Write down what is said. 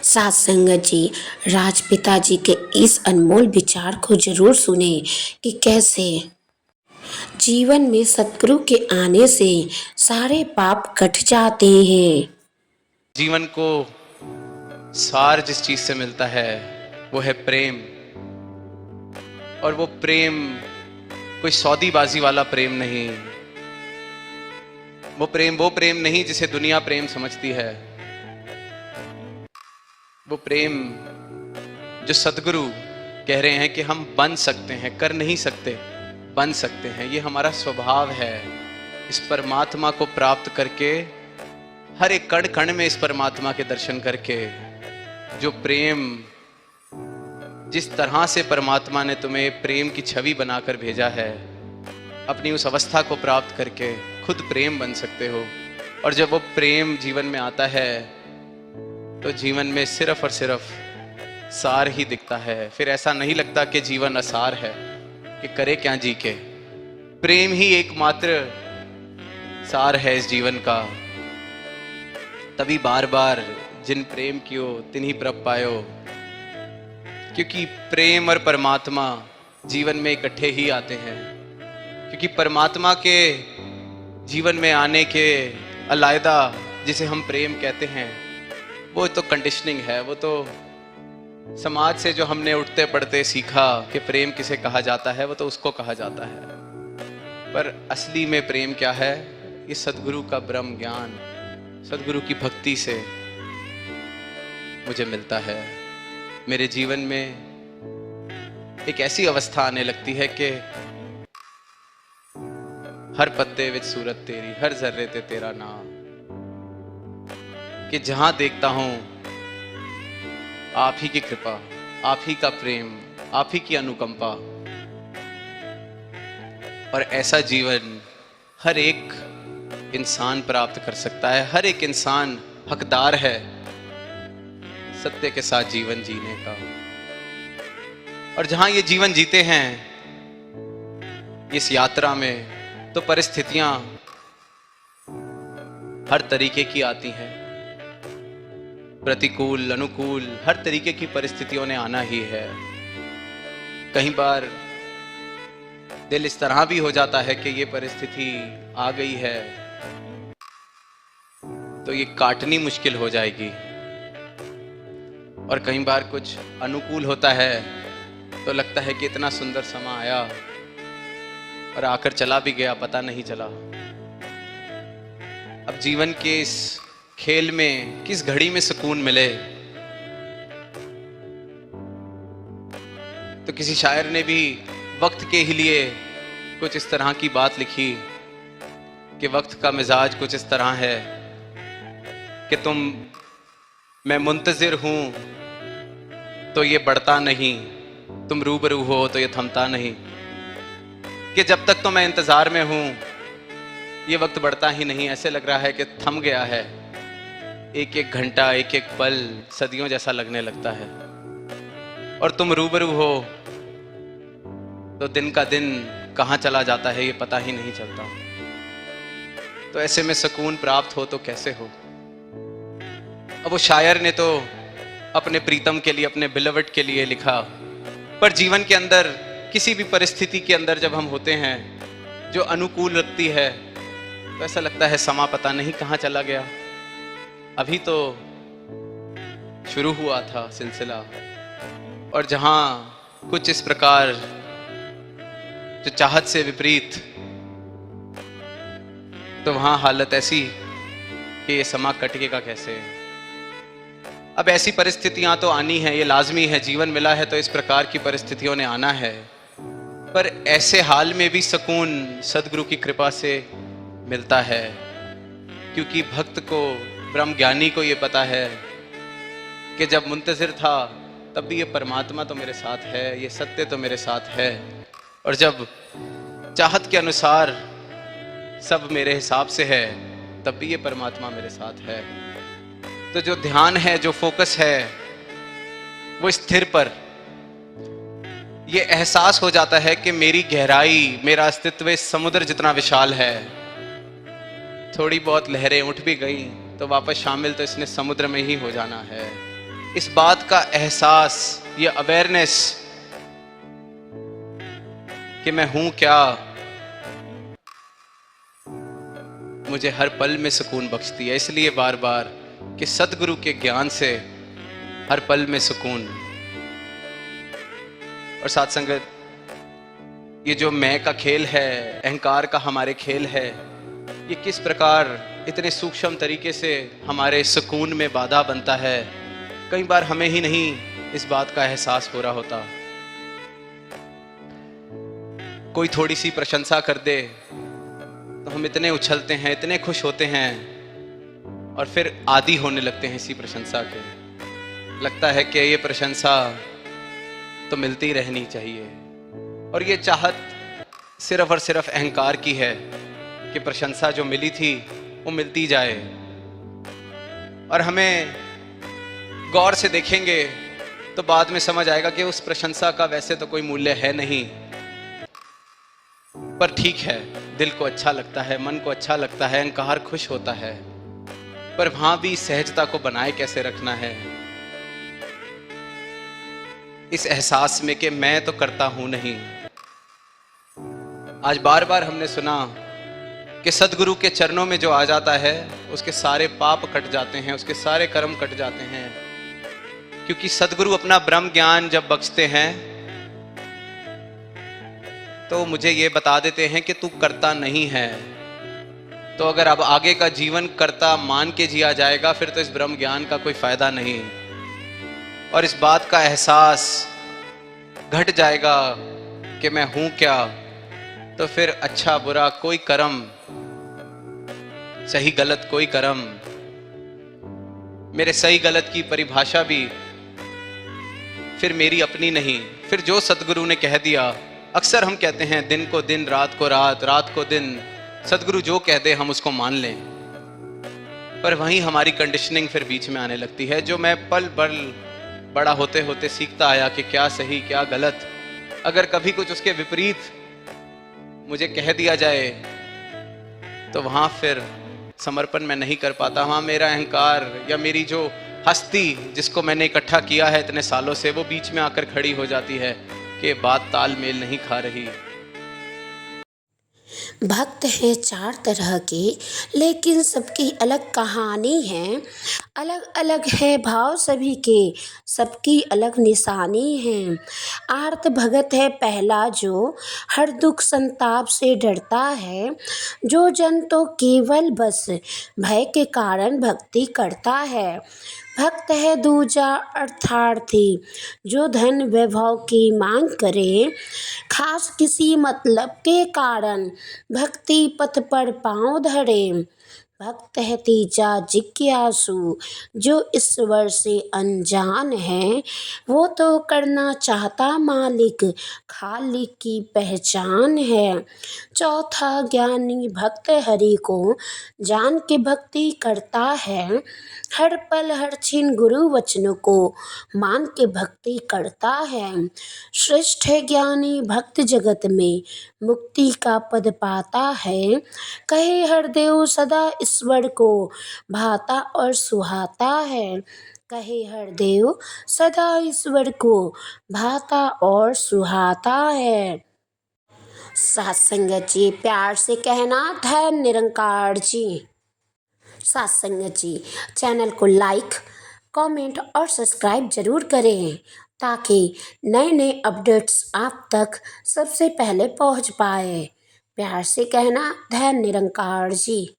साथ संगत जी, राजपिता जी के इस अनमोल विचार को जरूर सुने कि कैसे जीवन में सतगुरु के आने से सारे पाप कट जाते हैं। जीवन को सार जिस चीज से मिलता है वो है प्रेम। और वो प्रेम कोई सौदीबाजी वाला प्रेम नहीं। वो प्रेम नहीं जिसे दुनिया प्रेम समझती है। वो प्रेम जो सतगुरु कह रहे हैं कि हम बन सकते हैं, कर नहीं सकते, बन सकते हैं। ये हमारा स्वभाव है। इस परमात्मा को प्राप्त करके, हर एक कण कण में इस परमात्मा के दर्शन करके, जो प्रेम, जिस तरह से परमात्मा ने तुम्हें प्रेम की छवि बनाकर भेजा है, अपनी उस अवस्था को प्राप्त करके खुद प्रेम बन सकते हो। और जब वो प्रेम जीवन में आता है तो जीवन में सिर्फ और सिर्फ सार ही दिखता है। फिर ऐसा नहीं लगता कि जीवन असार है, कि करे क्या जी के। प्रेम ही एकमात्र सार है इस जीवन का। तभी बार बार जिन प्रेम कियो तिन्ही प्रभ पायो, क्योंकि प्रेम और परमात्मा जीवन में इकट्ठे ही आते हैं। क्योंकि परमात्मा के जीवन में आने के अलायदा जिसे हम प्रेम कहते हैं, वो तो कंडीशनिंग है। वो तो समाज से जो हमने उठते पड़ते सीखा कि प्रेम किसे कहा जाता है, वो तो उसको कहा जाता है। पर असली में प्रेम क्या है? ये सदगुरु का ब्रह्म ज्ञान, सदगुरु की भक्ति से मुझे मिलता है। मेरे जीवन में एक ऐसी अवस्था आने लगती है कि हर पत्ते विच सूरत तेरी, हर जर्रे ते तेरा नाम, कि जहां देखता हूं आप ही की कृपा, आप ही का प्रेम, आप ही की अनुकंपा। और ऐसा जीवन हर एक इंसान प्राप्त कर सकता है। हर एक इंसान हकदार है सत्य के साथ जीवन जीने का। और जहां ये जीवन जीते हैं इस यात्रा में, तो परिस्थितियां हर तरीके की आती हैं। प्रतिकूल, अनुकूल, हर तरीके की परिस्थितियों ने आना ही है। कई बार दिल इस तरह भी हो जाता है कि ये परिस्थिति आ गई है तो ये काटनी मुश्किल हो जाएगी। और कई बार कुछ अनुकूल होता है तो लगता है कि इतना सुंदर समा आया और आकर चला भी गया, पता नहीं चला। अब जीवन के इस खेल में किस घड़ी में सुकून मिले? तो किसी शायर ने भी वक्त के ही लिए कुछ इस तरह की बात लिखी कि वक्त का मिजाज कुछ इस तरह है कि मैं मुंतजिर हूं तो ये बढ़ता नहीं, तुम रूबरू हो तो ये थमता नहीं। कि जब तक तो मैं इंतजार में हूं ये वक्त बढ़ता ही नहीं, ऐसे लग रहा है कि थम गया है। एक एक घंटा, एक एक पल सदियों जैसा लगने लगता है। और तुम रूबरू हो तो दिन का दिन कहां चला जाता है ये पता ही नहीं चलता। तो ऐसे में सुकून प्राप्त हो तो कैसे हो? अब वो शायर ने तो अपने प्रीतम के लिए, अपने बिलवट के लिए लिखा, पर जीवन के अंदर किसी भी परिस्थिति के अंदर जब हम होते हैं जो अनुकूल लगती है तो ऐसा लगता है समा पता नहीं कहां चला गया। अभी तो शुरू हुआ था सिलसिला। और जहां कुछ इस प्रकार जो चाहत से विपरीत, तो वहां हालत ऐसी कि ये समा कटेगा कैसे। अब ऐसी परिस्थितियां तो आनी है, ये लाजमी है। जीवन मिला है तो इस प्रकार की परिस्थितियों ने आना है। पर ऐसे हाल में भी सुकून सदगुरु की कृपा से मिलता है। क्योंकि भक्त को, ब्रह्म ज्ञानी को ये पता है कि जब मुंतजिर था तब भी ये परमात्मा तो मेरे साथ है, ये सत्य तो मेरे साथ है। और जब चाहत के अनुसार सब मेरे हिसाब से है तब भी ये परमात्मा मेरे साथ है। तो जो ध्यान है, जो फोकस है, वो स्थिर पर, ये एहसास हो जाता है कि मेरी गहराई, मेरा अस्तित्व इस समुद्र जितना विशाल है। थोड़ी बहुत लहरें उठ भी गई तो वापस शामिल तो इसने समुद्र में ही हो जाना है। इस बात का एहसास, ये अवेयरनेस कि मैं हूं क्या, मुझे हर पल में सुकून बख्शती है। इसलिए बार बार कि सतगुरु के ज्ञान से हर पल में सुकून। और साथ संगत, ये जो मैं का खेल है, अहंकार का हमारे खेल है, ये किस प्रकार इतने सूक्ष्म तरीके से हमारे सुकून में बाधा बनता है, कई बार हमें ही नहीं इस बात का एहसास हो रहा होता। कोई थोड़ी सी प्रशंसा कर दे तो हम इतने उछलते हैं, इतने खुश होते हैं, और फिर आदी होने लगते हैं इसी प्रशंसा के। लगता है कि ये प्रशंसा तो मिलती रहनी चाहिए, और ये चाहत सिर्फ और सिर्फ अहंकार की है कि प्रशंसा जो मिली थी वो मिलती जाए। और हमें गौर से देखेंगे तो बाद में समझ आएगा कि उस प्रशंसा का वैसे तो कोई मूल्य है नहीं, पर ठीक है, दिल को अच्छा लगता है, मन को अच्छा लगता है, अहंकार खुश होता है। पर वहां भी सहजता को बनाए कैसे रखना है, इस एहसास में कि मैं तो करता हूं नहीं। आज बार बार हमने सुना कि सदगुरु के चरणों में जो आ जाता है उसके सारे पाप कट जाते हैं, उसके सारे कर्म कट जाते हैं, क्योंकि सदगुरु अपना ब्रह्म ज्ञान जब बख्शते हैं तो मुझे ये बता देते हैं कि तू करता नहीं है। तो अगर अब आगे का जीवन करता मान के जिया जाएगा फिर तो इस ब्रह्म ज्ञान का कोई फायदा नहीं, और इस बात का एहसास घट जाएगा कि मैं हूं क्या, तो फिर अच्छा बुरा कोई कर्म, सही गलत कोई कर्म, मेरे सही गलत की परिभाषा भी फिर मेरी अपनी नहीं। फिर जो सतगुरु ने कह दिया, अक्सर हम कहते हैं दिन को दिन, रात को रात, रात को दिन, सतगुरु जो कह दे हम उसको मान लें, पर वहीं हमारी कंडीशनिंग फिर बीच में आने लगती है, जो मैं पल पल बड़ा होते होते सीखता आया कि क्या सही क्या गलत। अगर कभी कुछ उसके विपरीत मुझे कह दिया जाए तो वहां फिर समर्पण मैं नहीं कर पाता। वहां मेरा अहंकार या मेरी जो हस्ती जिसको मैंने इकट्ठा किया है इतने सालों से, वो बीच में आकर खड़ी हो जाती है कि बात तालमेल नहीं खा रही। भक्त हैं चार तरह के, लेकिन सबकी अलग कहानी है। अलग अलग है भाव सभी के, सबकी अलग निशानी है। आर्त भगत है पहला जो हर दुख संताप से डरता है, जो जन तो केवल बस भय के कारण भक्ति करता है। भक्त है दूजा अर्थार्थी, जो धन वैभव की मांग करे, खास किसी मतलब के कारण भक्ति पथ पर पांव धरे। भक्त है तीजा जिज्ञासु, जो ईश्वर से अनजान है, वो तो करना चाहता मालिक, खालिक की पहचान है। चौथा ज्ञानी भक्त हरि को जान के भक्ति करता है, हर पल हर क्षण गुरु वचनों को मान के भक्ति करता है। श्रेष्ठ है ज्ञानी भक्त जगत में, मुक्ति का पद पाता है, कहे हर देव सदा ईश्वर को भाता और सुहाता है। कहे हर देव सदा ईश्वर को भाता और सुहाता है। सात संगत जी, प्यार से कहना धन निरंकार जी। सात संगत जी, चैनल को लाइक, कमेंट और सब्सक्राइब जरूर करें, ताकि नए नए अपडेट्स आप तक सबसे पहले पहुंच पाए। प्यार से कहना धन निरंकार जी।